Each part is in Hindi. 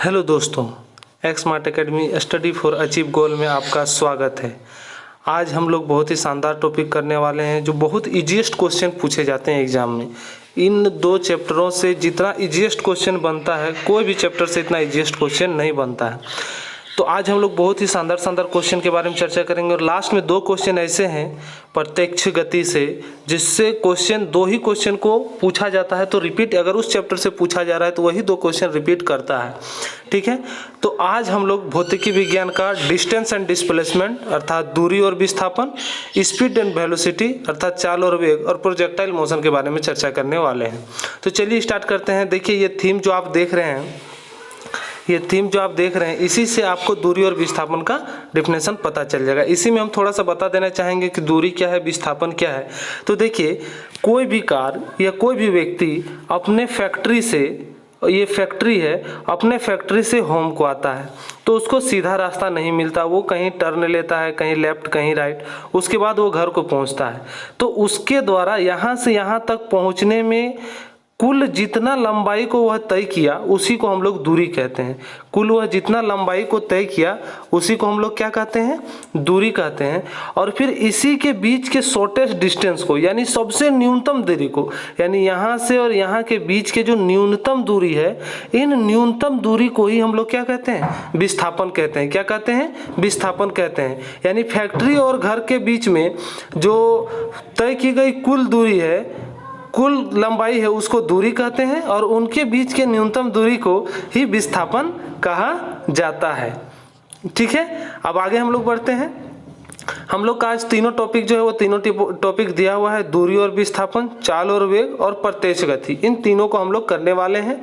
हेलो दोस्तों, एक्समार्ट एकेडमी स्टडी फॉर अचीव गोल में आपका स्वागत है। आज हम लोग बहुत ही शानदार टॉपिक करने वाले हैं जो बहुत ईजीएस्ट क्वेश्चन पूछे जाते हैं एग्जाम में। इन दो चैप्टरों से जितना ईजीएस्ट क्वेश्चन बनता है, कोई भी चैप्टर से इतना ईजीएस्ट क्वेश्चन नहीं बनता है। तो आज हम लोग बहुत ही शानदार क्वेश्चन के बारे में चर्चा करेंगे और लास्ट में दो क्वेश्चन ऐसे हैं प्रत्यक्ष गति से, जिससे दो ही क्वेश्चन को पूछा जाता है तो रिपीट, अगर उस चैप्टर से पूछा जा रहा है तो वही दो क्वेश्चन रिपीट करता है। ठीक है, तो आज हम लोग भौतिकी विज्ञान का डिस्टेंस एंड डिस्प्लेसमेंट अर्थात दूरी और विस्थापन, स्पीड एंड वेलोसिटी अर्थात चाल और वेग, और प्रोजेक्टाइल मोशन के बारे में चर्चा करने वाले हैं। तो चलिए स्टार्ट करते हैं। देखिए ये थीम जो आप देख रहे हैं, इसी से आपको दूरी और विस्थापन का डेफिनेशन पता चल जाएगा। इसी में हम थोड़ा सा बता देना चाहेंगे कि दूरी क्या है, विस्थापन क्या है। तो देखिए, कोई भी कार या कोई भी व्यक्ति अपने फैक्ट्री से, ये फैक्ट्री है, अपने फैक्ट्री से होम को आता है तो उसको सीधा रास्ता नहीं मिलता, वो कहीं टर्न लेता है, कहीं लेफ्ट कहीं राइट, उसके बाद वो घर को पहुंचता है। तो उसके द्वारा यहाँ से यहाँ तक पहुँचने में कुल जितना लंबाई को वह तय किया उसी को हम लोग दूरी कहते हैं। कुल वह जितना लंबाई को तय किया उसी को हम लोग क्या कहते हैं, दूरी कहते हैं। और फिर इसी के बीच के शॉर्टेस्ट डिस्टेंस को, यानी सबसे न्यूनतम दूरी को, यानी यहाँ से और यहाँ के बीच के जो न्यूनतम दूरी है, इन न्यूनतम दूरी को ही हम लोग क्या कहते हैं, विस्थापन कहते हैं। क्या कहते हैं, विस्थापन कहते हैं। यानी फैक्ट्री और घर के बीच में जो तय की गई कुल दूरी है, कुल लंबाई है, उसको दूरी कहते हैं और उनके बीच के न्यूनतम दूरी को ही विस्थापन कहा जाता है। ठीक है, अब आगे हम लोग बढ़ते हैं। हम लोग का आज तीनों टॉपिक जो है वो तीनों टॉपिक दिया हुआ है, दूरी और विस्थापन, चाल और वेग और प्रत्यक्ष गति। इन तीनों को हम लोग करने वाले हैं।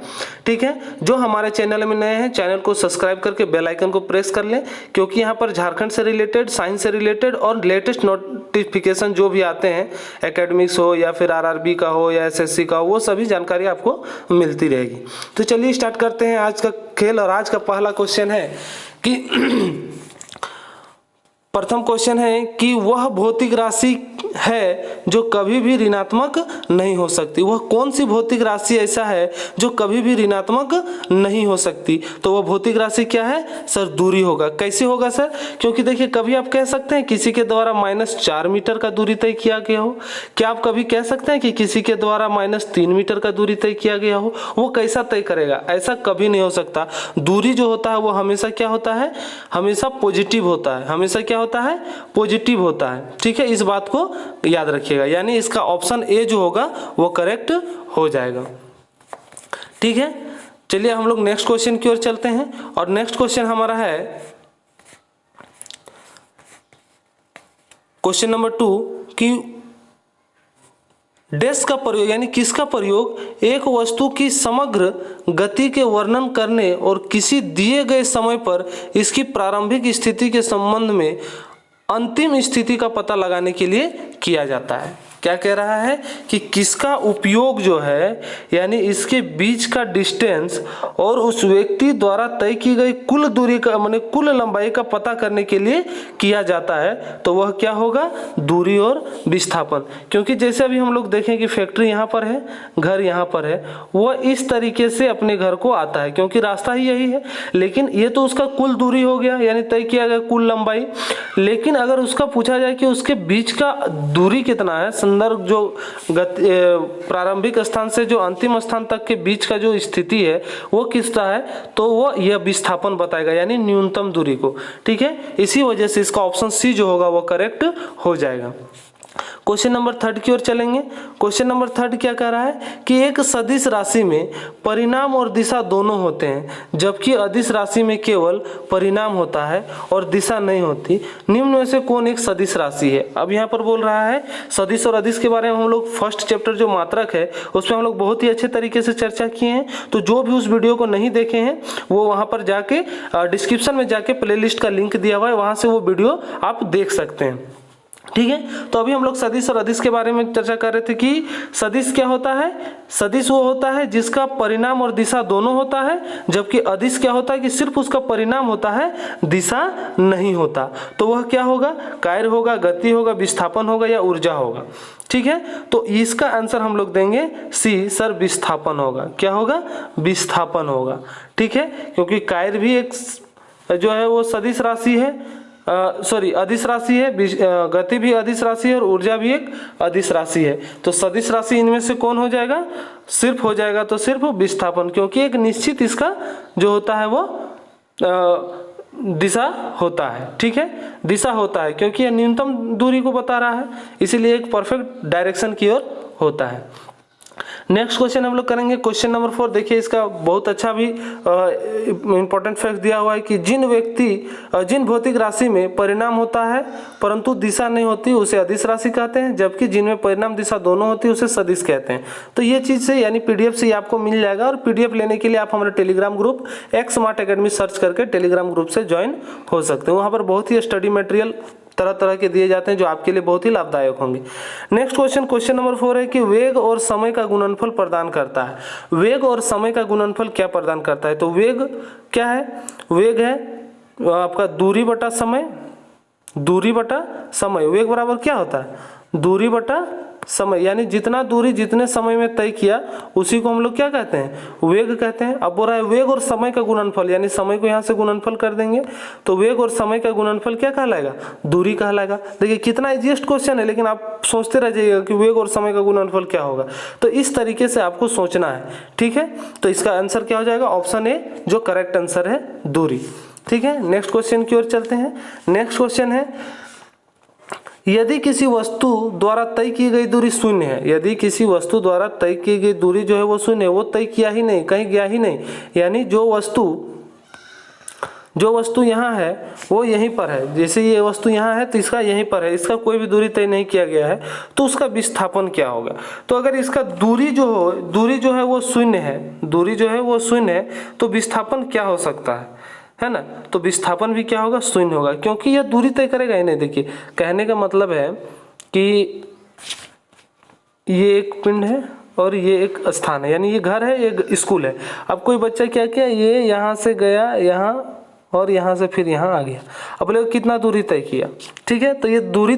ठीक है, जो हमारे चैनल में नए हैं, चैनल को सब्सक्राइब करके बेल आइकन को प्रेस कर लें, क्योंकि यहाँ पर झारखंड से रिलेटेड, साइंस से रिलेटेड और लेटेस्ट नोटिफिकेशन जो भी आते हैं, एकेडमिक्स हो या फिर आरआरबी का हो या एसएससी का हो, वो सभी जानकारी आपको मिलती रहेगी। तो चलिए स्टार्ट करते हैं आज का खेल। और आज का पहला क्वेश्चन है कि प्रथम क्वेश्चन है कि वह भौतिक राशि है जो कभी भी ऋणात्मक नहीं हो सकती। वह कौन सी भौतिक राशि ऐसा है जो कभी भी ऋणात्मक नहीं हो सकती? तो वह भौतिक राशि क्या है सर? दूरी होगा। कैसे होगा सर? क्योंकि देखिए, कभी आप कह सकते हैं किसी के द्वारा -4 मीटर का दूरी तय किया गया हो। क्या आप कभी कह सकते हैं कि किसी के द्वारा -3 मीटर का दूरी तय किया गया हो? वो कैसा तय करेगा? ऐसा कभी नहीं हो सकता। दूरी जो होता है वो हमेशा क्या होता है, हमेशा पॉजिटिव होता है। हमेशा क्या होता है, पॉजिटिव होता है। ठीक है, इस बात को याद रखिएगा। यानी इसका ऑप्शन ए जो होगा वो करेक्ट हो जाएगा। ठीक है, चलिए हम लोग नेक्स्ट क्वेश्चन की ओर चलते हैं। और नेक्स्ट क्वेश्चन हमारा है क्वेश्चन नंबर 2 कि डैश का प्रयोग, यानी किसका प्रयोग एक वस्तु की समग्र गति के वर्णन करने और किसी दिए गए समय पर इसकी प्रारंभिक स्थिति के संबंध में अंतिम स्थिति का पता लगाने के लिए किया जाता है। क्या कह रहा है कि किसका उपयोग जो है, यानी इसके बीच का डिस्टेंस और उस व्यक्ति द्वारा तय की गई कुल दूरी का, माने कुल लंबाई का पता करने के लिए किया जाता है। तो वह क्या होगा, दूरी और विस्थापन। क्योंकि जैसे अभी हम लोग देखें कि फैक्ट्री यहाँ पर है, घर यहाँ पर है, वह इस तरीके से अपने घर को आता है क्योंकि रास्ता ही यही है। लेकिन ये तो उसका कुल दूरी हो गया, यानी तय किया गया कुल लंबाई। लेकिन अगर उसका पूछा जाए कि उसके बीच का दूरी कितना है, संदर्भ जो प्रारंभिक स्थान से जो अंतिम स्थान तक के बीच का जो स्थिति है वो किसका है, तो वो यह विस्थापन बताएगा, यानी न्यूनतम दूरी को। ठीक है, इसी वजह से इसका ऑप्शन सी जो होगा वो करेक्ट हो जाएगा। क्वेश्चन नंबर 3 की ओर चलेंगे। क्वेश्चन नंबर 3 क्या कह रहा है कि एक सदिश राशि में परिणाम और दिशा दोनों होते हैं, जबकि अदिश राशि में केवल परिणाम होता है और दिशा नहीं होती। निम्न में से कौन एक सदिश राशि है? अब यहाँ पर बोल रहा है सदिश और अदिश के बारे में हम लोग फर्स्ट चैप्टर जो मात्रक है उसमें हम लोग बहुत ही अच्छे तरीके से चर्चा किए हैं। तो जो भी उस वीडियो को नहीं देखे हैं वो वहाँ पर जाके डिस्क्रिप्शन में जाके प्लेलिस्ट का लिंक दिया हुआ है, वहाँ से वो वीडियो आप देख सकते हैं। ठीक है। तो अभी हम लोग सदिश और अदिश के बारे में चर्चा कर रहे थे कि सदिश क्या होता है। सदिश वो होता है जिसका परिणाम और दिशा दोनों होता है, जबकि अदिश क्या होता है कि सिर्फ उसका परिणाम होता है, दिशा नहीं होता। तो वह क्या होगा, कार्य होगा, गति होगा, विस्थापन होगा या ऊर्जा होगा। ठीक है, तो इसका आंसर हम लोग देंगे सी सर, विस्थापन होगा। क्या होगा, विस्थापन होगा। ठीक है, क्योंकि कार्य भी एक जो है वो सदिश राशि है, अदिश राशि है, गति भी अदिश राशि है और ऊर्जा भी एक अदिश राशि है। तो सदिश राशि इनमें से कौन हो जाएगा, सिर्फ हो जाएगा तो सिर्फ विस्थापन, क्योंकि एक निश्चित इसका जो होता है वो दिशा होता है। ठीक है, दिशा होता है क्योंकि यह न्यूनतम दूरी को बता रहा है, इसीलिए एक परफेक्ट डायरेक्शन की ओर होता है। नेक्स्ट क्वेश्चन हम लोग करेंगे, क्वेश्चन नंबर 4। देखिए इसका बहुत अच्छा भी इंपॉर्टेंट फैक्ट दिया हुआ है कि जिन भौतिक राशि में परिणाम होता है परंतु दिशा नहीं होती उसे अदिश राशि कहते हैं, जबकि जिनमें परिणाम दिशा दोनों होती है उसे सदिश कहते हैं। तो ये चीज़ से यानी पीडीएफ से आपको मिल जाएगा, और पीडीएफ लेने के लिए आप हमारे Telegram group x smart academy search करके टेलीग्राम ग्रुप से ज्वाइन हो सकते हैं। वहाँ पर बहुत ही स्टडी मटेरियल तरह तरह के दिए जाते हैं जो आपके लिए बहुत ही लाभदायक होंगे। नेक्स्ट क्वेश्चन नंबर 4 है कि वेग और समय का गुणनफल प्रदान करता है। वेग और समय का गुणनफल क्या प्रदान करता है, तो वेग क्या है, वेग है आपका दूरी बटा समय, दूरी बटा समय। वेग बराबर क्या होता है, दूरी बटा समय, यानी जितना दूरी जितने समय में तय किया उसी को हम लोग क्या कहते हैं, वेग कहते हैं। अब बोल रहा है वेग और समय का गुणनफल, यानी समय को यहाँ से गुणनफल कर देंगे तो वेग और समय का गुणनफल क्या कहलाएगा, दूरी कहलाएगा। देखिए कितना इजीएस्ट क्वेश्चन है, लेकिन आप सोचते रह जाइएगा कि वेग और समय का गुणनफल क्या होगा। तो इस तरीके से आपको सोचना है। ठीक है, तो इसका आंसर क्या हो जाएगा, ऑप्शन ए जो करेक्ट आंसर है, दूरी। ठीक है, नेक्स्ट क्वेश्चन की ओर चलते हैं। नेक्स्ट क्वेश्चन है, यदि किसी वस्तु द्वारा तय की गई दूरी शून्य है, यदि किसी वस्तु द्वारा तय की गई दूरी जो है वो शून्य है, वो तय किया ही नहीं, कहीं गया ही नहीं, यानी जो वस्तु यहाँ है वो यहीं पर है, जैसे ये वस्तु यहाँ है तो इसका यहीं पर है, इसका कोई भी दूरी तय नहीं किया गया है, तो उसका विस्थापन क्या होगा। तो अगर इसका दूरी जो है वो शून्य है, दूरी जो है वो शून्य है, तो विस्थापन क्या हो सकता है ना, तो विस्थापन भी क्या होगा, शून्य होगा, क्योंकि यह दूरी तय करेगा ही नहीं। देखिए कहने का मतलब है कि ये एक पिंड है और ये एक स्थान है, यानी ये घर है, ये स्कूल है। अब कोई बच्चा क्या किया, ये यहाँ से गया यहाँ और यहाँ से फिर यहाँ आ गया, अब लोग कितना दूरी तय किया। ठीक है, तो ये दूरी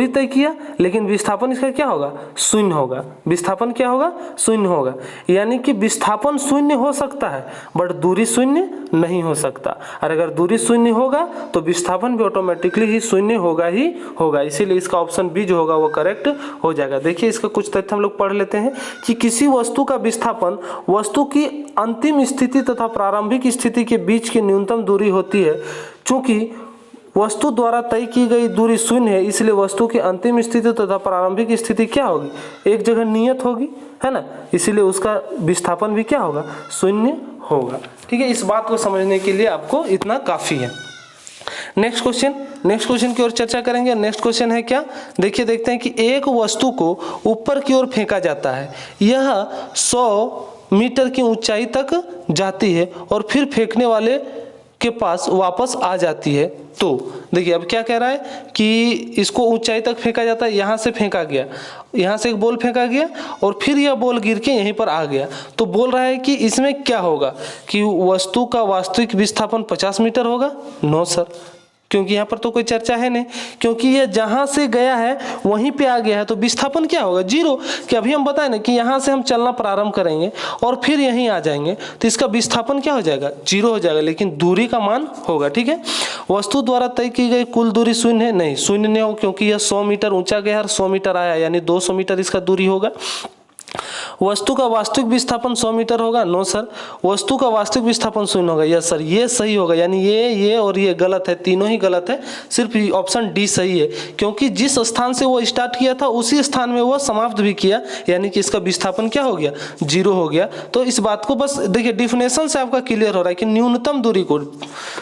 तय किया, लेकिन विस्थापन इसका क्या होगा, शून्य होगा। विस्थापन क्या होगा, शून्य होगा, यानी कि विस्थापन शून्य हो सकता है बट दूरी शून्य नहीं हो सकता। और अगर दूरी शून्य होगा तो विस्थापन भी ऑटोमेटिकली ही शून्य होगा। इसीलिए इसका ऑप्शन बी जो होगा वो करेक्ट हो जाएगा। देखिए इसका कुछ तथ्य हम लोग पढ़ लेते हैं कि किसी वस्तु का विस्थापन वस्तु की अंतिम स्थिति तथा प्रारंभिक स्थिति के बीच की न्यूनतम दूरी होती है। चूंकि वस्तु द्वारा तय की गई दूरी शून्य है, इसलिए वस्तु की अंतिम स्थिति तथा प्रारंभिक स्थिति क्या होगी, एक जगह नियत होगी, है ना, इसीलिए उसका विस्थापन भी क्या होगा, शून्य होगा। ठीक है, इस बात को समझने के लिए आपको इतना काफी है। नेक्स्ट क्वेश्चन की ओर चर्चा करेंगे। नेक्स्ट क्वेश्चन है क्या, देखिए देखते हैं कि एक वस्तु को ऊपर की ओर फेंका जाता है, यह 100 मीटर की ऊंचाई तक जाती है और फिर फेंकने वाले के पास वापस आ जाती है। तो देखिए अब क्या कह रहा है कि इसको ऊंचाई तक फेंका जाता है, यहाँ से फेंका गया, यहाँ से एक बॉल फेंका गया और फिर यह बॉल गिर के यहीं पर आ गया। तो बोल रहा है कि इसमें क्या होगा कि वस्तु का वास्तविक विस्थापन 50 मीटर होगा। नो सर, क्योंकि यहाँ पर तो कोई चर्चा है नहीं, क्योंकि ये जहाँ से गया है वहीं पे आ गया है, तो विस्थापन क्या होगा, जीरो। कि अभी हम बताएं ना कि यहाँ से हम चलना प्रारंभ करेंगे और फिर यहीं आ जाएंगे, तो इसका विस्थापन क्या हो जाएगा, जीरो हो जाएगा, लेकिन दूरी का मान होगा। ठीक है, वस्तु द्वारा तय की गई कुल दूरी शून्य है, नहीं शून्य नहीं हो, क्योंकि यह 100 मीटर ऊंचा गया और 100 मीटर आया, यानी 200 मीटर इसका दूरी होगा। वस्तु का वास्तविक विस्थापन 100 मीटर होगा। नो सर, वस्तु का वास्तविक विस्थापन शून्य होगा। यस सर, ये सही होगा, यानी ये और ये गलत है, तीनों ही गलत है, सिर्फ ऑप्शन डी सही है, क्योंकि जिस स्थान से वो स्टार्ट किया था उसी स्थान में वो समाप्त भी किया, यानी कि इसका विस्थापन क्या हो गया, जीरो हो गया। तो इस बात को बस देखिए डिफिनेशन से आपका क्लियर हो रहा है कि न्यूनतम दूरी को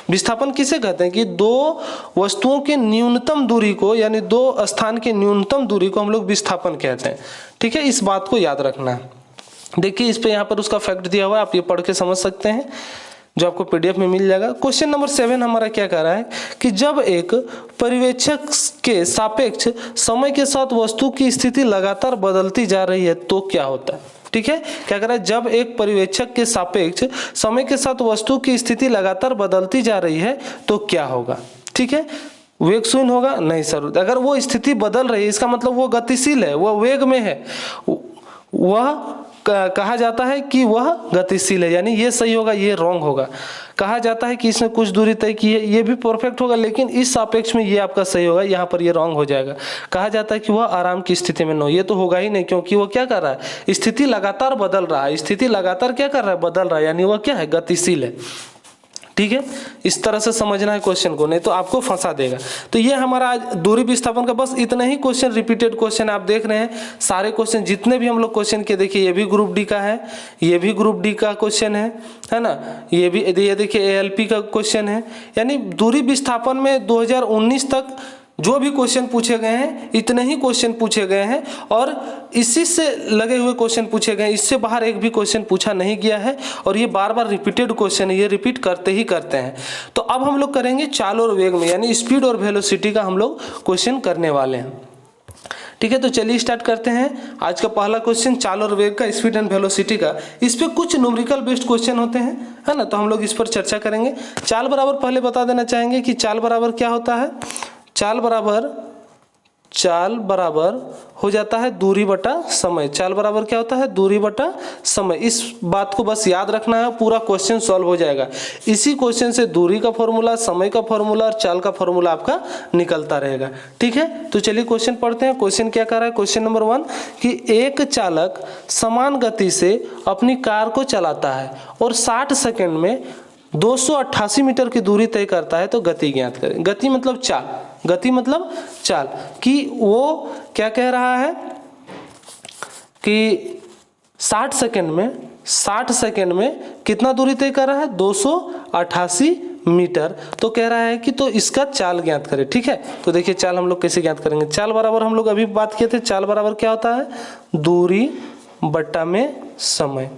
विस्थापन किसे कहते हैं, कि दो वस्तुओं के न्यूनतम दूरी को, यानी दो स्थान के न्यूनतम दूरी को हम लोग विस्थापन कहते हैं। ठीक है, इस बात को याद रखना है। देखिए इस पे यहाँ पर उसका फैक्ट दिया हुआ है, आप ये पढ़ के समझ सकते हैं। जो आपको PDF में मिल जाएगा। क्वेश्चन नंबर 7 हमारा क्या कह रहा है कि जब एक पर्यवेक्षक के सापेक्ष समय के साथ वस्तु की स्थिति लगातार बदलती जा रही है तो क्या होता है। ठीक है, क्या कह रहा है, जब एक पर्यवेक्षक के सापेक्ष समय के साथ वस्तु की स्थिति लगातार बदलती जा रही है तो क्या होगा। ठीक है, वेग शून्य होगा, नहीं सर, अगर वो स्थिति बदल रही है इसका मतलब वो गतिशील है, वह वेग में है, वह कहा जाता है कि वह गतिशील है, यानी ये सही होगा, ये रॉन्ग होगा। कहा जाता है कि इसने कुछ दूरी तय की है, ये भी परफेक्ट होगा, लेकिन इस सापेक्ष में ये आपका सही होगा, यहाँ पर ये रॉन्ग हो जाएगा। कहा जाता है कि वह आराम की स्थिति में ये तो होगा ही नहीं, क्योंकि वो क्या कर रहा है, स्थिति लगातार बदल रहा है, स्थिति लगातार क्या कर रहा है, बदल रहा है, यानी वह क्या है, गतिशील है। ठीक है, इस तरह से समझना है क्वेश्चन को, नहीं तो आपको फंसा देगा। तो ये हमारा आज दूरी विस्थापन का बस इतना ही क्वेश्चन, रिपीटेड क्वेश्चन आप देख रहे हैं। सारे क्वेश्चन जितने भी हम लोग क्वेश्चन के देखिए, ये भी ग्रुप डी का है, ये भी ग्रुप डी का क्वेश्चन है ना, ये भी ये देखिए ALP का क्वेश्चन है। यानी दूरी विस्थापन में 2019 तक जो भी क्वेश्चन पूछे गए हैं इतने ही क्वेश्चन पूछे गए हैं और इसी से लगे हुए क्वेश्चन पूछे गए हैं, इससे बाहर एक भी क्वेश्चन पूछा नहीं गया है। और ये बार बार रिपीटेड क्वेश्चन है, ये रिपीट करते ही करते हैं। तो अब हम लोग करेंगे चाल और वेग में, यानी स्पीड और वेलोसिटी का हम लोग क्वेश्चन करने वाले हैं। ठीक है, तो चलिए स्टार्ट करते हैं। आज का पहला क्वेश्चन चाल और वेग का, स्पीड एंड वेलोसिटी का। इस पे कुछ न्यूमेरिकल बेस्ड क्वेश्चन होते हैं, है ना, तो हम लोग इस पर चर्चा करेंगे। चाल बराबर पहले बता देना चाहेंगे कि चाल बराबर क्या होता है। चाल बराबर हो जाता है दूरी बटा समय। चाल बराबर क्या होता है, दूरी बटा समय। इस बात को बस याद रखना है, पूरा क्वेश्चन सॉल्व हो जाएगा। इसी क्वेश्चन से दूरी का फॉर्मूला, समय का फॉर्मूला और चाल का फॉर्मूला आपका निकलता रहेगा। ठीक है, तो चलिए क्वेश्चन पढ़ते हैं। क्वेश्चन क्या कर रहा है, क्वेश्चन नंबर 1 कि एक चालक समान गति से अपनी कार को चलाता है और 60 सेकेंड में 288 मीटर की दूरी तय करता है, तो गति ज्ञात करें। गति मतलब चाल, गति मतलब चाल, कि वो क्या कह रहा है कि 60 सेकेंड में कितना दूरी तय कर रहा है, 288 मीटर। तो कह रहा है कि तो इसका चाल ज्ञात करें। ठीक है, तो देखिए चाल हम लोग कैसे ज्ञात करेंगे। चाल बराबर हम लोग अभी बात किए थे, चाल बराबर क्या होता है, दूरी बट्टा में समय।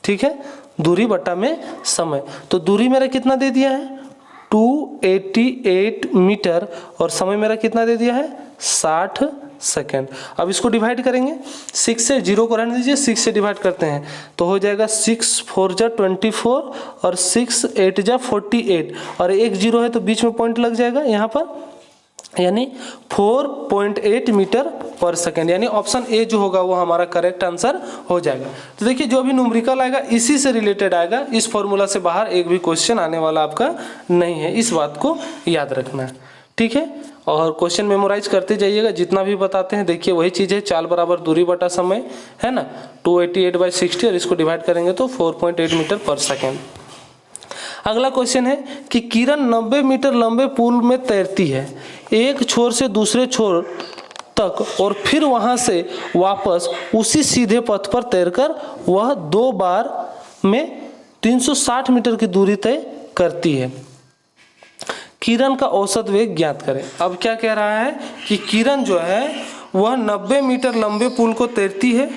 ठीक है, दूरी बट्टा में समय। तो दूरी मेरा कितना दे दिया है, 288 मीटर, और समय मेरा कितना दे दिया है, 60 सेकेंड। अब इसको डिवाइड करेंगे, 6 से 0 को रहने दीजिए, 6 से डिवाइड करते हैं तो हो जाएगा 6 4 जा 24 और 6 8 जा 48, और एक 0 है तो बीच में पॉइंट लग जाएगा यहाँ पर, यानी 4.8 मीटर पर सेकेंड। यानी ऑप्शन ए जो होगा वो हमारा करेक्ट आंसर हो जाएगा। तो देखिए जो भी न्यूमेरिकल आएगा इसी से रिलेटेड आएगा, इस फॉर्मूला से बाहर एक भी क्वेश्चन आने वाला आपका नहीं है, इस बात को याद रखना है। ठीक है, और क्वेश्चन मेमोराइज करते जाइएगा, जितना भी बताते हैं देखिए वही चीज़ है, चाल बराबर दूरी बटा समय है ना, 288/60, और इसको डिवाइड करेंगे तो 4.8 मीटर पर सेकेंड। अगला क्वेश्चन है कि किरण 90 मीटर लंबे पुल में तैरती है, एक छोर से दूसरे छोर तक और फिर वहां से वापस उसी सीधे पथ पर तैरकर वह 2 बार में 360 मीटर की दूरी तय करती है। किरण का औसत वेग ज्ञात करें। अब क्या कह रहा है कि किरण जो है वह 90 मीटर लंबे पुल को तैरती है,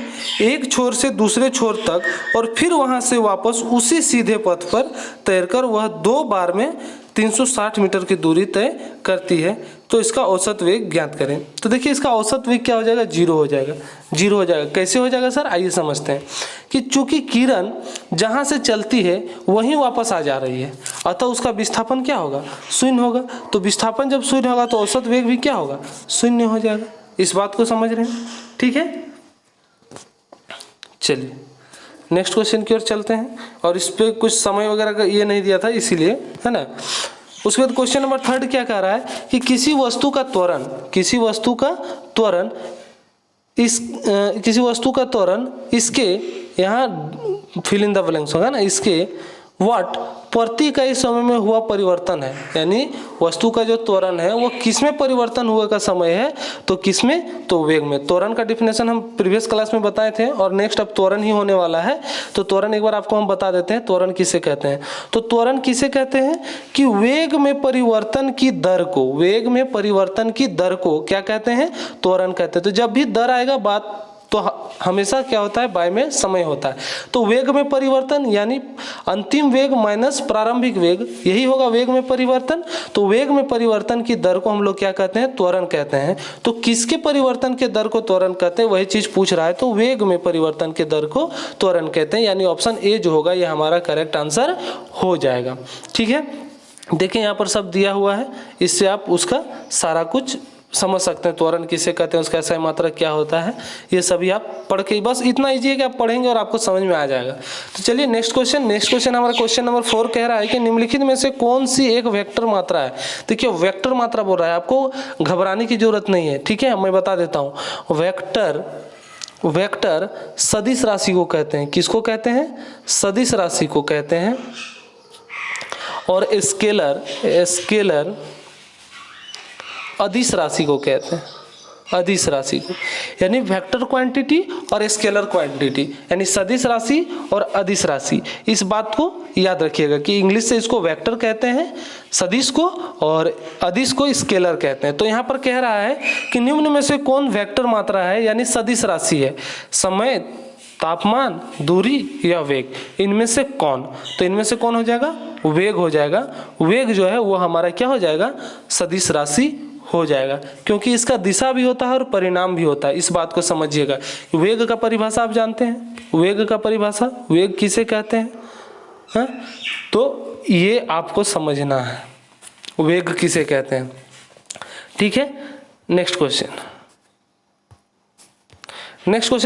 एक छोर से दूसरे छोर तक और फिर वहां से वापस उसी सीधे पथ पर तैरकर वह 2 बार में 360 मीटर की दूरी तय करती है, तो इसका औसत वेग ज्ञात करें। तो देखिए इसका औसत वेग क्या हो जाएगा, 0 हो जाएगा। 0 हो जाएगा, कैसे हो जाएगा सर, आइए समझते हैं। कि चूंकि किरण जहां से चलती है वहीं वापस आ जा रही है, अतः उसका विस्थापन क्या होगा, 0 होगा। तो विस्थापन जब 0 होगा तो औसत वेग भी क्या होगा, 0 हो जाएगा। इस बात को समझ रहे हैं, ठीक है। चलिए नेक्स्ट क्वेश्चन की ओर चलते हैं, और इस पे कुछ समय वगैरह का ये नहीं दिया था इसीलिए, है ना। उसके बाद क्वेश्चन नंबर 3 क्या कह रहा है कि किसी वस्तु का त्वरण इसके यहाँ फिल इन द ब्लैंक्स होगा ना, इसके वाट प्रति इकाई समय में हुआ परिवर्तन है। यानी वस्तु का जो त्वरण है वो किसमें परिवर्तन हुए का समय है, तो किसमें, तो वेग में। त्वरण का डिफिनेशन हम प्रीवियस क्लास में बताए थे, और नेक्स्ट अब त्वरण ही होने वाला है। तो त्वरण एक बार आपको हम बता देते हैं, त्वरण किसे कहते हैं। तो त्वरण किसे कहते हैं कि वेग में परिवर्तन की दर को क्या कहते हैं, त्वरण कहते हैं। तो जब भी दर आएगा बात तो हमेशा क्या होता है, बाय में समय होता है। तो वेग में परिवर्तन यानी अंतिम वेग माइनस प्रारंभिक वेग, यही होगा वेग में परिवर्तन। तो वेग में परिवर्तन की दर को हम लोग क्या कहते हैं, त्वरण कहते हैं। तो किसके परिवर्तन के दर को त्वरण कहते हैं, वही चीज पूछ रहा है। तो वेग में परिवर्तन के दर को त्वरण कहते हैं, यानी ऑप्शन ए जो होगा ये हमारा करेक्ट आंसर हो जाएगा। ठीक है, देखिए यहाँ पर सब दिया हुआ है, इससे आप उसका सारा कुछ समझ सकते हैं। त्वरण किसे कहते हैं, उसका सही मात्रक क्या होता है, ये सभी आप पढ़ के, बस इतना इजी है कि आप पढ़ेंगे और आपको समझ में आ जाएगा। तो चलिए नेक्स्ट क्वेश्चन हमारा क्वेश्चन नंबर 4 कह रहा है कि निम्नलिखित में से कौन सी एक वेक्टर मात्रा है। देखिए वेक्टर मात्रा बोल रहा है, आपको घबराने की जरूरत नहीं है। ठीक है, मैं बता देता हूँ। वेक्टर सदिश राशि को कहते हैं। किसको कहते हैं, सदिश राशि को कहते हैं। और स्केलर अदिश राशि को कहते हैं, अदिश राशि को, यानी वेक्टर क्वांटिटी और स्केलर क्वांटिटी, यानी सदिश राशि और अदिश राशि। इस बात को याद रखिएगा कि इंग्लिश से इसको वेक्टर कहते हैं सदिश को, और अदिश को स्केलर कहते हैं। तो यहाँ पर कह रहा है कि निम्न में से कौन वेक्टर मात्रा है, यानी सदिश राशि है, समय, तापमान, दूरी या वेग, इनमें से कौन। तो इनमें से कौन हो जाएगा, वेग हो जाएगा। वेग जो है वो हमारा क्या हो जाएगा, सदिश राशि हो जाएगा, क्योंकि इसका दिशा भी होता है और परिणाम भी होता है। इस बात को समझिएगा। वेग का परिभाषा आप जानते हैं, वेग का परिभाषा, वेग किसे कहते हैं, हाँ? तो ये आपको समझना है, वेग किसे कहते हैं। ठीक है, नेक्स्ट क्वेश्चन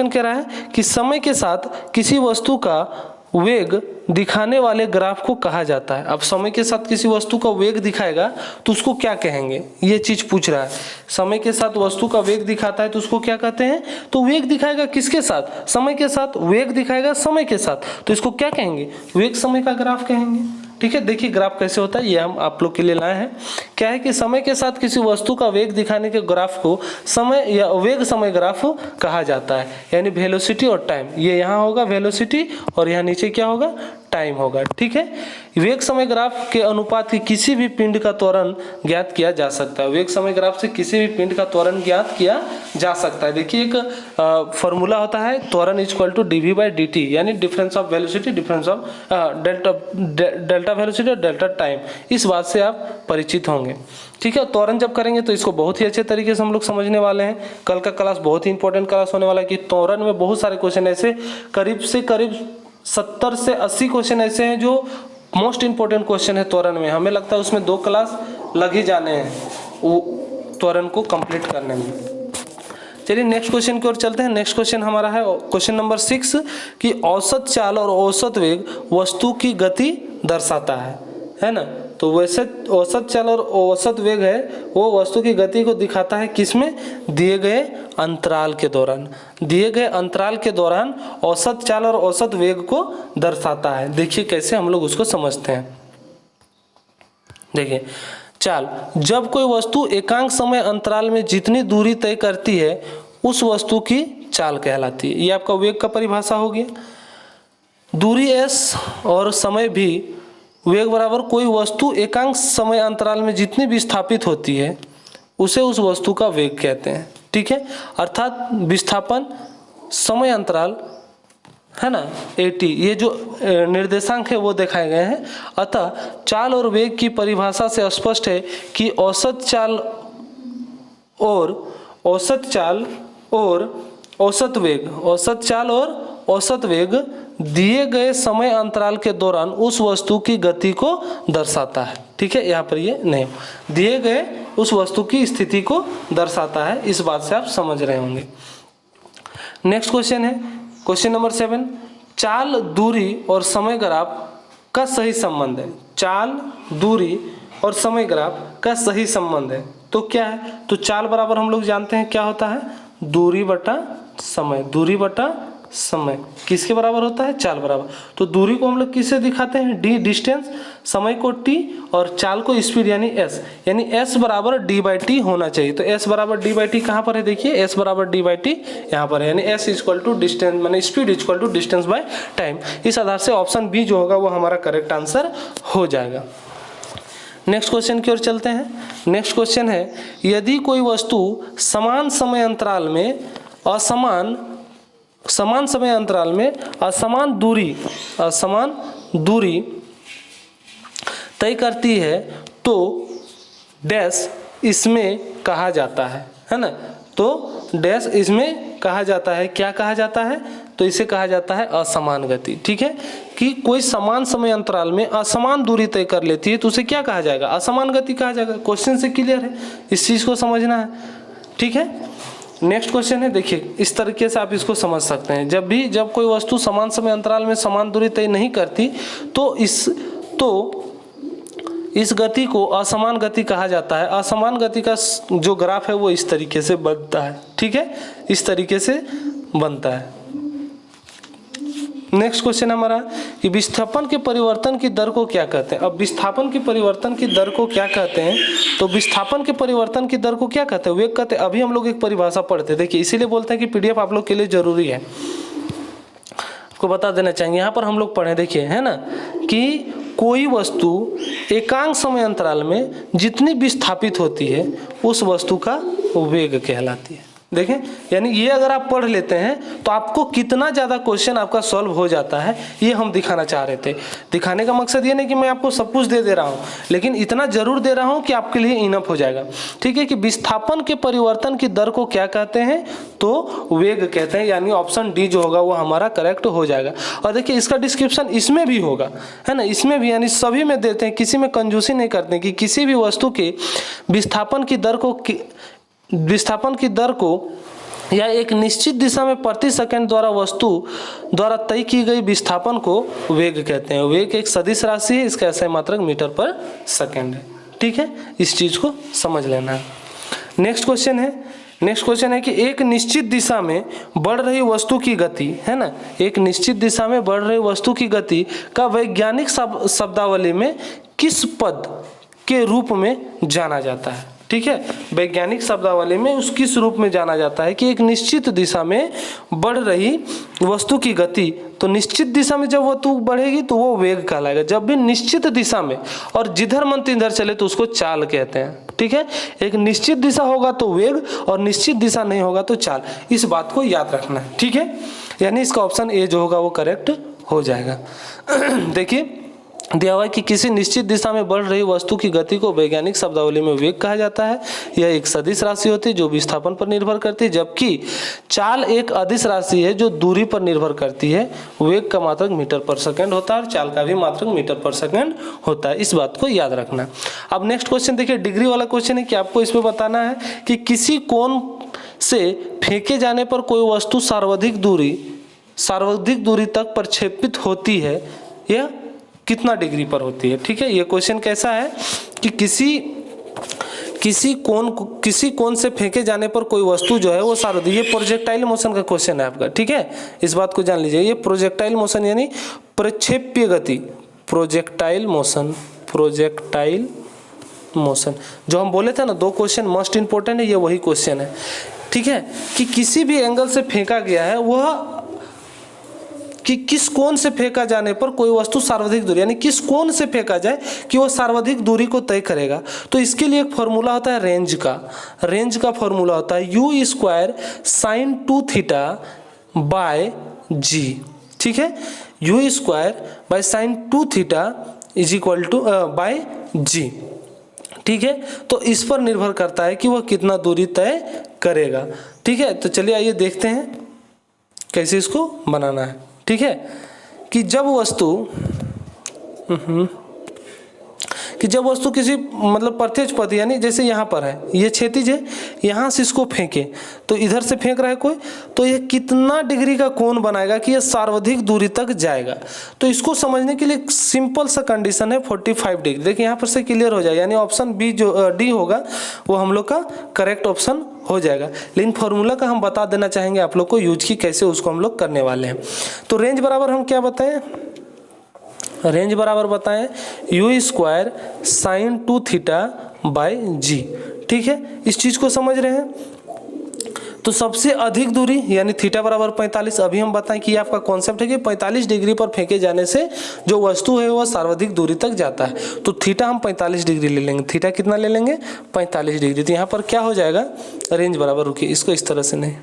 कह रहा है कि समय के साथ किसी वस्तु का वेग दिखाने वाले ग्राफ को कहा जाता है। अब समय के साथ किसी वस्तु का वेग दिखाएगा तो उसको क्या कहेंगे, ये चीज पूछ रहा है। समय के साथ वस्तु का वेग दिखाता है तो उसको क्या कहते हैं, तो वेग दिखाएगा किसके साथ, समय के साथ, वेग दिखाएगा समय के साथ, तो इसको क्या कहेंगे, वेग समय का ग्राफ कहेंगे। ठीक है, देखिए ग्राफ कैसे होता है, ये हम आप लोग के लिए लाए हैं। क्या है कि समय के साथ किसी वस्तु का वेग दिखाने के ग्राफ को समय या वेग समय ग्राफ कहा जाता है, यानी वेलोसिटी और टाइम। ये यहाँ होगा वेलोसिटी और यहाँ नीचे क्या होगा, टाइम होगा। ठीक है, वेग समय ग्राफ के अनुपात की किसी भी पिंड का त्वरण ज्ञात किया जा सकता है। वेग समय ग्राफ से किसी भी पिंड का त्वरण ज्ञात किया जा सकता है। देखिए एक फॉर्मूला होता है, त्वरण इक्वल टू dv/dt, यानी difference of velocity, difference of delta velocity और डेल्टा टाइम। इस बात से आप परिचित होंगे। ठीक है, त्वरण जब करेंगे तो इसको बहुत ही अच्छे तरीके से हम लोग समझने वाले हैं। कल का क्लास बहुत ही इंपॉर्टेंट क्लास होने वाला है कि त्वरण में बहुत सारे क्वेश्चन ऐसे करीब 70 से 80 क्वेश्चन ऐसे हैं जो मोस्ट इंपॉर्टेंट क्वेश्चन है त्वरण में। हमें लगता है उसमें 2 क्लास लग ही जाने हैं वो त्वरण को कंप्लीट करने में। चलिए नेक्स्ट क्वेश्चन की ओर चलते हैं। नेक्स्ट क्वेश्चन हमारा है क्वेश्चन नंबर 6 कि औसत चाल और औसत वेग वस्तु की गति दर्शाता है ना। तो वैसे औसत चाल और औसत वेग है वो वस्तु की गति को दिखाता है किसमें, दिए गए अंतराल के दौरान। दिए गए अंतराल के दौरान औसत चाल और औसत वेग को दर्शाता है। देखिए कैसे हम लोग उसको समझते हैं। देखिए चाल, जब कोई वस्तु एकांक समय अंतराल में जितनी दूरी तय करती है उस वस्तु की चाल कहलाती है। ये आपका वेग का परिभाषा हो गया। दूरी s और समय भी, वेग बराबर कोई वस्तु एकांक समय अंतराल में जितनी विस्थापित होती है उसे उस वस्तु का वेग कहते हैं। ठीक है, अर्थात विस्थापन, समय अंतराल है ना, AT, ये जो निर्देशांक है वो दिखाए गए हैं। अतः चाल और वेग की परिभाषा से स्पष्ट है कि औसत चाल और औसत वेग दिए गए समय अंतराल के दौरान उस वस्तु की गति को दर्शाता है। ठीक है, यहाँ पर ये नहीं, दिए गए उस वस्तु की स्थिति को दर्शाता है। इस बात से आप समझ रहे होंगे। नेक्स्ट क्वेश्चन है क्वेश्चन नंबर 7, चाल, दूरी और समय ग्राफ का सही संबंध है। चाल, दूरी और समय ग्राफ का सही संबंध है तो क्या है, तो चाल बराबर हम लोग जानते हैं क्या होता है, दूरी बटा समय। दूरी बटा समय किसके बराबर होता है, चाल बराबर। तो दूरी को हम लोग किससे दिखाते हैं, d डिस्टेंस, समय को t और चाल को स्पीड यानी s, यानी s बराबर d/t होना चाहिए। तो s बराबर d/t कहाँ पर है, देखिए s बराबर d/t यहाँ पर है, यानी s इक्वल टू डिस्टेंस माने speed equal to distance by time. इस आधार से ऑप्शन बी जो होगा वो हमारा करेक्ट आंसर हो जाएगा। नेक्स्ट क्वेश्चन की ओर चलते हैं। नेक्स्ट क्वेश्चन है, यदि कोई वस्तु समान समय अंतराल में असमान दूरी दूरी तय करती है तो डैश इसमें कहा जाता है ना। तो डैश इसमें कहा जाता है, क्या कहा जाता है, तो इसे कहा जाता है असमान गति। ठीक है, कि कोई समान समय अंतराल में असमान दूरी तय कर लेती है तो उसे क्या कहा जाएगा, असमान गति कहा जाएगा। क्वेश्चन से क्लियर है, इस चीज को समझना है। ठीक है, नेक्स्ट क्वेश्चन है, देखिए इस तरीके से आप इसको समझ सकते हैं। जब कोई वस्तु समान समय अंतराल में समान दूरी तय नहीं करती तो इस गति को असमान गति कहा जाता है। असमान गति का जो ग्राफ है वो इस तरीके से बनता है। ठीक है, इस तरीके से बनता है। नेक्स्ट क्वेश्चन हमारा कि विस्थापन के परिवर्तन की दर को क्या कहते हैं। अब विस्थापन के परिवर्तन की दर को क्या कहते हैं, तो विस्थापन के परिवर्तन की दर को क्या कहते हैं, वेग कहते हैं। अभी हम लोग एक परिभाषा पढ़ते, देखिए इसीलिए बोलते हैं कि पीडीएफ आप लोग के लिए जरूरी है, आपको बता देना चाहिए। यहाँ पर हम लोग पढ़े, देखिए है ना, कि कोई वस्तु एकांक समय अंतराल में जितनी विस्थापित होती है उस वस्तु का वेग कहलाती है। देखें, यानी ये अगर आप पढ़ लेते हैं तो आपको कितना ज़्यादा क्वेश्चन आपका सॉल्व हो जाता है, ये हम दिखाना चाह रहे थे। दिखाने का मकसद ये नहीं कि मैं आपको सब कुछ दे रहा हूँ, लेकिन इतना जरूर दे रहा हूँ कि आपके लिए इनफ हो जाएगा। ठीक है, कि विस्थापन के परिवर्तन की दर को क्या कहते हैं, तो वेग कहते हैं। यानी ऑप्शन डी जो होगा वो हमारा करेक्ट हो जाएगा। और देखिए इसका डिस्क्रिप्शन इसमें भी होगा, है ना, इसमें भी, यानी सभी में देते हैं, किसी में कंजूसी नहीं करते कि किसी भी वस्तु के विस्थापन की दर को या एक निश्चित दिशा में प्रति सेकंड द्वारा वस्तु द्वारा तय की गई विस्थापन को वेग कहते हैं। वेग एक सदिश राशि है, इसका SI मात्रक मीटर पर सेकंड है। ठीक है, इस चीज को समझ लेना है। नेक्स्ट क्वेश्चन है कि एक निश्चित दिशा में बढ़ रही वस्तु की गति, है ना, एक निश्चित दिशा में बढ़ रही वस्तु की गति का वैज्ञानिक शब्दावली में किस पद के रूप में जाना जाता है। ठीक है, वैज्ञानिक शब्दावली में उस किस रूप में जाना जाता है कि एक निश्चित दिशा में बढ़ रही वस्तु की गति, तो निश्चित दिशा में जब वस्तु बढ़ेगी तो वो वेग कहलाएगा। जब भी निश्चित दिशा में और जिधर मन तिधर चले तो उसको चाल कहते हैं। ठीक है, एक निश्चित दिशा होगा तो वेग और निश्चित दिशा नहीं होगा तो चाल, इस बात को याद रखना है। ठीक है, यानी इसका ऑप्शन ए जो होगा वो करेक्ट हो जाएगा। देखिए दिया हुआ है कि किसी निश्चित दिशा में बढ़ रही वस्तु की गति को वैज्ञानिक शब्दावली में वेग कहा जाता है। यह एक सदिश राशि होती है जो विस्थापन पर निर्भर करती है, जबकि चाल एक अदिश राशि है जो दूरी पर निर्भर करती है। वेग का मात्रक मीटर पर सेकंड होता है और चाल का भी मात्रक मीटर पर सेकंड होता है, इस बात को याद रखना। अब नेक्स्ट क्वेश्चन देखिए, डिग्री वाला क्वेश्चन है कि आपको इसमें बताना है कि किसी कोण से फेंके जाने पर कोई वस्तु सर्वाधिक दूरी तक प्रक्षेपित होती है, यह कितना डिग्री पर होती है। ठीक है, ये क्वेश्चन कैसा है कि किसी कोण से फेंके जाने पर कोई वस्तु जो है वो सर्वाधिक, ये प्रोजेक्टाइल मोशन का क्वेश्चन है आपका। ठीक है, इस बात को जान लीजिए, ये प्रोजेक्टाइल मोशन यानी प्रक्षेप्य गति, प्रोजेक्टाइल मोशन जो हम बोले थे ना, दो क्वेश्चन मोस्ट इंपोर्टेंट है, ये वही क्वेश्चन है। ठीक है, कि किसी भी एंगल से फेंका गया है वह कि किस कोण से फेंका जाने पर कोई वस्तु सर्वाधिक दूरी, यानी किस कोण से फेंका जाए कि वो सर्वाधिक दूरी को तय करेगा। तो इसके लिए एक फॉर्मूला होता है रेंज का फॉर्मूला होता है u² sin 2 theta by g। ठीक है, u² sin 2 theta is equal to by g। ठीक है, तो इस पर निर्भर करता है कि वह कितना दूरी तय करेगा। ठीक है, तो चलिए आइए देखते हैं कैसे इसको बनाना है। ठीक है, कि जब वस्तु किसी मतलब प्रत्यक्ष पथ, यानी जैसे यहाँ पर है, ये क्षैतिज है, यहाँ से इसको फेंके तो इधर से फेंक रहा है कोई, तो ये कितना डिग्री का कोण बनाएगा कि ये सर्वाधिक दूरी तक जाएगा। तो इसको समझने के लिए सिंपल सा कंडीशन है 45 डिग्री। देखिए यहाँ पर से क्लियर हो जाएगा, यानी ऑप्शन बी जो डी होगा वो हम लोग का करेक्ट ऑप्शन हो जाएगा। लेकिन फॉर्मूला का हम बता देना चाहेंगे आप लोग को यूज की कैसे उसको हम लोग करने वाले हैं। तो रेंज बराबर हम क्या बताएं, रेंज बराबर बताएं u² sin 2 theta by g। ठीक है, इस चीज को समझ रहे हैं। तो सबसे अधिक दूरी यानी थीटा बराबर 45, अभी हम बताएं कि आपका कॉन्सेप्ट है कि 45 डिग्री पर फेंके जाने से जो वस्तु है वह सर्वाधिक दूरी तक जाता है। तो थीटा हम 45 डिग्री ले लेंगे। थीटा कितना ले लेंगे, 45 डिग्री। तो यहाँ पर क्या हो जाएगा, रेंज बराबर, रुकिए इसको इस तरह से नहीं,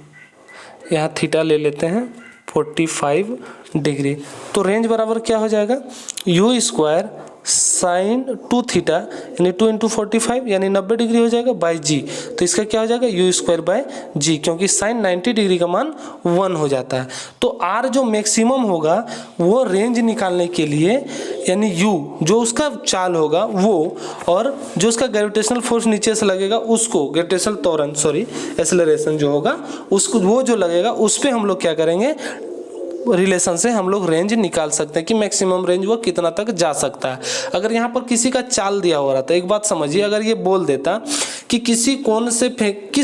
यहाँ थीटा ले लेते हैं 45 डिग्री। तो रेंज बराबर क्या हो जाएगा, यू स्क्वायर साइन 2 थीटा यानी 2 इंटू 45 यानी 90 डिग्री हो जाएगा बाई जी। तो इसका क्या हो जाएगा, यू स्क्वायर बाय जी, क्योंकि साइन 90 डिग्री का मान 1 हो जाता है। तो आर जो मैक्सिमम होगा वो रेंज निकालने के लिए यानी यू जो उसका चाल होगा वो, और जो उसका ग्रेविटेशनल फोर्स नीचे से लगेगा उसको, ग्रेविटेशनल त्वरण एक्सेलरेशन जो होगा उसको, वो जो लगेगा उस पर हम लोग क्या करेंगे, रिलेशन से हम लोग रेंज निकाल सकते हैं कि मैक्सिमम रेंज वो कितना तक जा सकता है। अगर यहाँ पर किसी का चाल दिया हो रहा था, एक बात समझिए, अगर ये बोल देता कि किस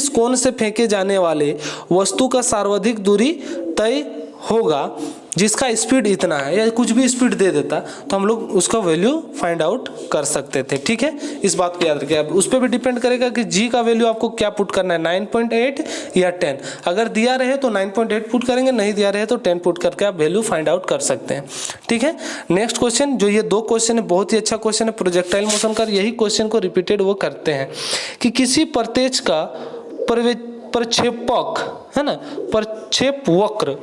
कोण से फेंके जाने वाले वस्तु का सर्वाधिक दूरी तय होगा जिसका स्पीड इतना है, या कुछ भी स्पीड दे देता, तो हम लोग उसका वैल्यू फाइंड आउट कर सकते थे। ठीक है, इस बात को याद रखिए। अब उस पर भी डिपेंड करेगा कि जी का वैल्यू आपको क्या पुट करना है, 9.8 या 10। अगर दिया रहे तो 9.8 पुट करेंगे, नहीं दिया रहे तो 10 पुट करके आप वैल्यू फाइंड आउट कर सकते हैं। ठीक है, नेक्स्ट क्वेश्चन, जो ये 2 क्वेश्चन है बहुत ही अच्छा क्वेश्चन है प्रोजेक्टाइल मोशन का। यही क्वेश्चन को रिपीटेड वो करते हैं कि किसी प्रत्येक का प्रक्षेपक है ना, प्रक्षेप वक्र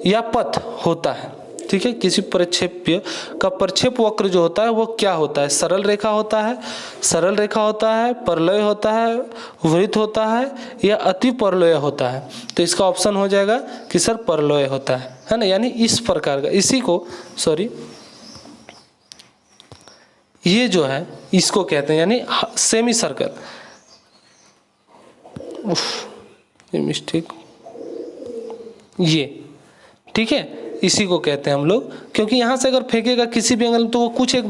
या पथ होता है। ठीक है, किसी प्रक्षेप्य का प्रक्षेप वक्र जो होता है वो क्या होता है, सरल रेखा होता है, परलय होता है, वृत्त होता है, या अति परलय होता है। तो इसका ऑप्शन हो जाएगा कि सर परलय होता है ना, यानी इस प्रकार का, इसी को ये जो है इसको कहते हैं यानी सेमी सर्कल। ये मिस्टेक, ये ठीक है, इसी को कहते हैं हम लोग, क्योंकि यहाँ से अगर फेंकेगा किसी भी एंगल में तो वो कुछ एक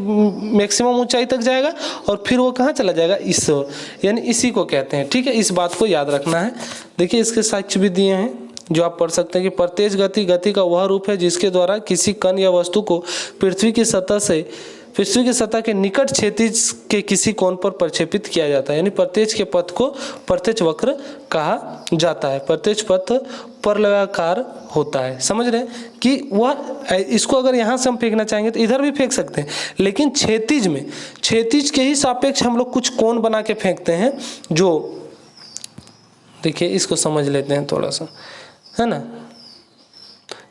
मैक्सिमम ऊंचाई तक जाएगा और फिर वो कहाँ चला जाएगा, इस ओर, यानी इसी को कहते हैं। ठीक है, इस बात को याद रखना है। देखिए इसके साक्ष्य भी दिए हैं जो आप पढ़ सकते हैं कि प्रत्येक गति का वह रूप है जिसके द्वारा किसी कण या वस्तु को पृथ्वी की सतह के निकट क्षैतिज के किसी कोण पर प्रक्षेपित किया जाता है, यानी प्रत्येक के पथ को प्रत्येक वक्र कहा जाता है। प्रत्येक पथ परलयाकार होता है। समझ रहे हैं कि वह, इसको अगर यहाँ से हम फेंकना चाहेंगे तो इधर भी फेंक सकते हैं, लेकिन क्षैतिज के ही सापेक्ष हम लोग कुछ कोण बना के फेंकते हैं। जो देखिए इसको समझ लेते हैं थोड़ा सा, है ना,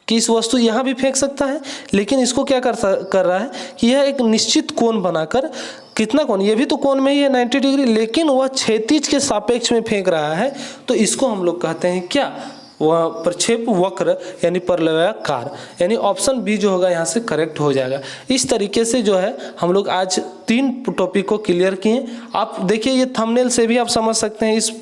कि इस वस्तु यहाँ भी फेंक सकता है, लेकिन इसको क्या कर रहा है कि यह एक निश्चित कोण बनाकर, कितना कोण, ये भी तो कोण में ही है 90 डिग्री, लेकिन वह क्षैतिज के सापेक्ष में फेंक रहा है, तो इसको हम लोग कहते हैं क्या, वह प्रक्षेप वक्र यानी परलयाकार, यानी ऑप्शन बी जो होगा यहाँ से करेक्ट हो जाएगा। इस तरीके से जो है हम लोग आज 3 टॉपिक को क्लियर किए। आप देखिए ये थंबनेल से भी आप समझ सकते हैं, इस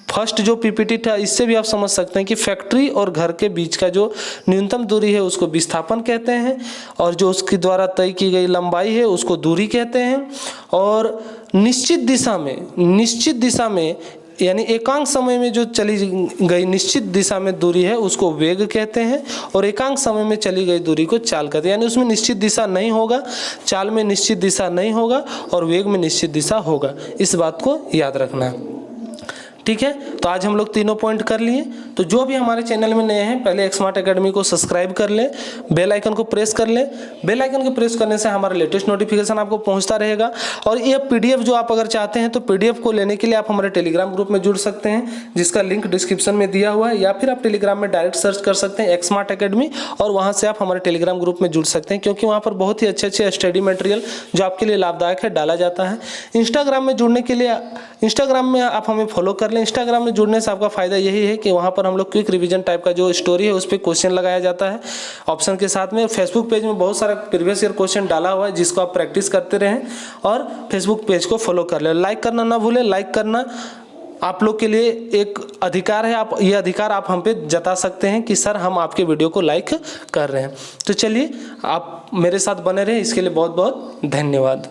फर्स्ट जो पीपीटी था इससे भी आप समझ सकते हैं कि फैक्ट्री और घर के बीच का जो न्यूनतम दूरी है उसको विस्थापन कहते हैं, और जो उसके द्वारा तय की गई लंबाई है उसको दूरी कहते हैं, और निश्चित दिशा में यानी एकांक समय में जो चली गई निश्चित दिशा में दूरी है उसको वेग कहते हैं, और एकांक समय में चली गई दूरी को चाल कहते हैं। यानी उसमें निश्चित दिशा नहीं होगा, चाल में निश्चित दिशा नहीं होगा, और वेग में निश्चित दिशा होगा। इस बात को याद रखना है। ठीक है, तो आज हम लोग 3 पॉइंट कर लिए। तो जो भी हमारे चैनल में नए हैं पहले एक्समार्ट एकेडमी को सब्सक्राइब कर लें, बेल आइकन को प्रेस कर लें। बेल आइकन को प्रेस करने से हमारा लेटेस्ट नोटिफिकेशन आपको पहुंचता रहेगा। और ये पीडीएफ जो आप अगर चाहते हैं तो पीडीएफ को लेने के लिए आप हमारे टेलीग्राम ग्रुप में जुड़ सकते हैं, जिसका लिंक डिस्क्रिप्शन में दिया हुआ है, या फिर आप टेलीग्राम में डायरेक्ट सर्च कर सकते हैं एक्समार्ट एकेडमी, और वहाँ से आप हमारे टेलीग्राम ग्रुप में जुड़ सकते हैं, क्योंकि वहाँ पर बहुत ही अच्छे स्टडी मटेरियल जो आपके लिए लाभदायक है डाला जाता है। इंस्टाग्राम में जुड़ने के लिए, इंस्टाग्राम में आप हमें फॉलो कर लें। इंस्टाग्राम में जुड़ने से आपका फ़ायदा यही है कि वहाँ पर हम लोग क्विक रिवीजन टाइप का जो स्टोरी है उस पर क्वेश्चन लगाया जाता है ऑप्शन के साथ में। फेसबुक पेज में बहुत सारा प्रीवियस ईयर क्वेश्चन डाला हुआ है जिसको आप प्रैक्टिस करते रहें, और फेसबुक पेज को फॉलो कर लें। लाइक करना ना भूलें, लाइक करना आप लोग के लिए एक अधिकार है, आप ये अधिकार आप हम पे जता सकते हैं कि सर हम आपके वीडियो को लाइक कर रहे हैं। तो चलिए आप मेरे साथ बने रहें, इसके लिए बहुत बहुत धन्यवाद।